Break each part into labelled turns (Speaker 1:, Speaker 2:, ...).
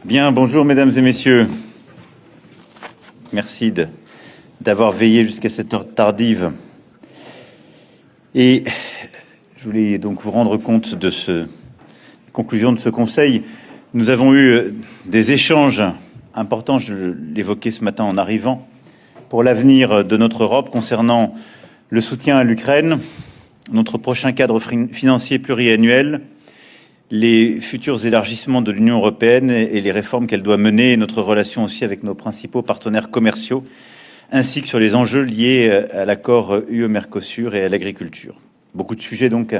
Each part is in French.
Speaker 1: Bien, bonjour mesdames et messieurs. Merci d'avoir veillé jusqu'à cette heure tardive. Et je voulais donc vous rendre compte de la conclusion de ce conseil. Nous avons eu des échanges importants, je l'évoquais ce matin en arrivant, pour l'avenir de notre Europe concernant le soutien à l'Ukraine, notre prochain cadre financier pluriannuel, les futurs élargissements de l'Union européenne et les réformes qu'elle doit mener, et notre relation aussi avec nos principaux partenaires commerciaux, ainsi que sur les enjeux liés à l'accord UE-Mercosur et à l'agriculture. Beaucoup de sujets donc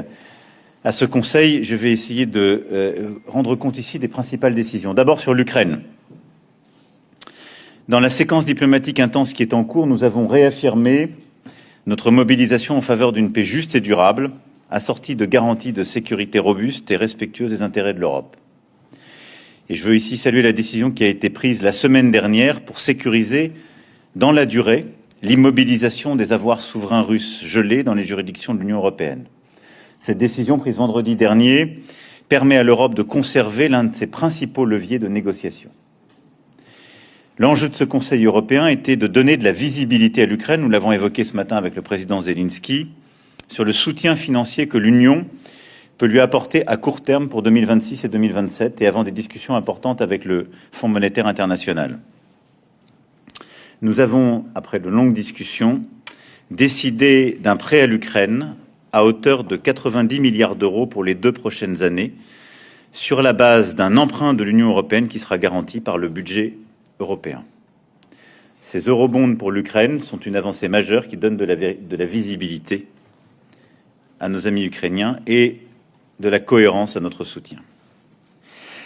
Speaker 1: à ce Conseil. Je vais essayer de rendre compte ici des principales décisions. D'abord sur l'Ukraine. Dans la séquence diplomatique intense qui est en cours, nous avons réaffirmé notre mobilisation en faveur d'une paix juste et durable, assortie de garanties de sécurité robustes et respectueuses des intérêts de l'Europe. Et je veux ici saluer la décision qui a été prise la semaine dernière pour sécuriser, dans la durée, l'immobilisation des avoirs souverains russes gelés dans les juridictions de l'Union européenne. Cette décision, prise vendredi dernier, permet à l'Europe de conserver l'un de ses principaux leviers de négociation. L'enjeu de ce Conseil européen était de donner de la visibilité à l'Ukraine, nous l'avons évoqué ce matin avec le président Zelensky, sur le soutien financier que l'Union peut lui apporter à court terme pour 2026 et 2027, et avant des discussions importantes avec le Fonds monétaire international. Nous avons, après de longues discussions, décidé d'un prêt à l'Ukraine à hauteur de 90 milliards d'euros pour les 2 prochaines années, sur la base d'un emprunt de l'Union européenne qui sera garanti par le budget européen. Ces eurobonds pour l'Ukraine sont une avancée majeure qui donne de la visibilité à nos amis ukrainiens et de la cohérence à notre soutien.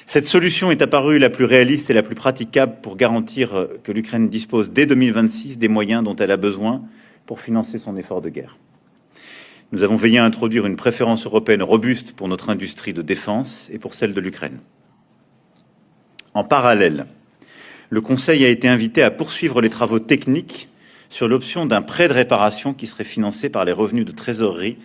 Speaker 1: Cette solution est apparue la plus réaliste et la plus praticable pour garantir que l'Ukraine dispose dès 2026 des moyens dont elle a besoin pour financer son effort de guerre. Nous avons veillé à introduire une préférence européenne robuste pour notre industrie de défense et pour celle de l'Ukraine. En parallèle, le Conseil a été invité à poursuivre les travaux techniques sur l'option d'un prêt de réparation qui serait financé par les revenus de trésorerie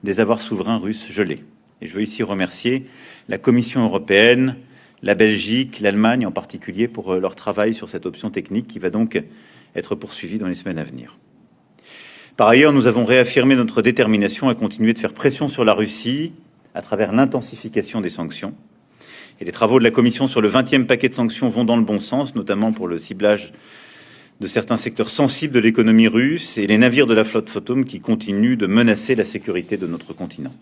Speaker 1: des avoirs souverains russes gelés. Et je veux ici remercier la Commission européenne, la Belgique, l'Allemagne en particulier pour leur travail sur cette option technique qui va donc être poursuivie dans les semaines à venir. Par ailleurs, nous avons réaffirmé notre détermination à continuer de faire pression sur la Russie à travers l'intensification des sanctions. Et les travaux de la Commission sur le 20e paquet de sanctions vont dans le bon sens, notamment pour le ciblage de certains secteurs sensibles de l'économie russe et les navires de la flotte fantôme qui continuent de menacer la sécurité de notre continent.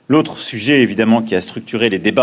Speaker 1: L'autre sujet, évidemment, qui a structuré les débats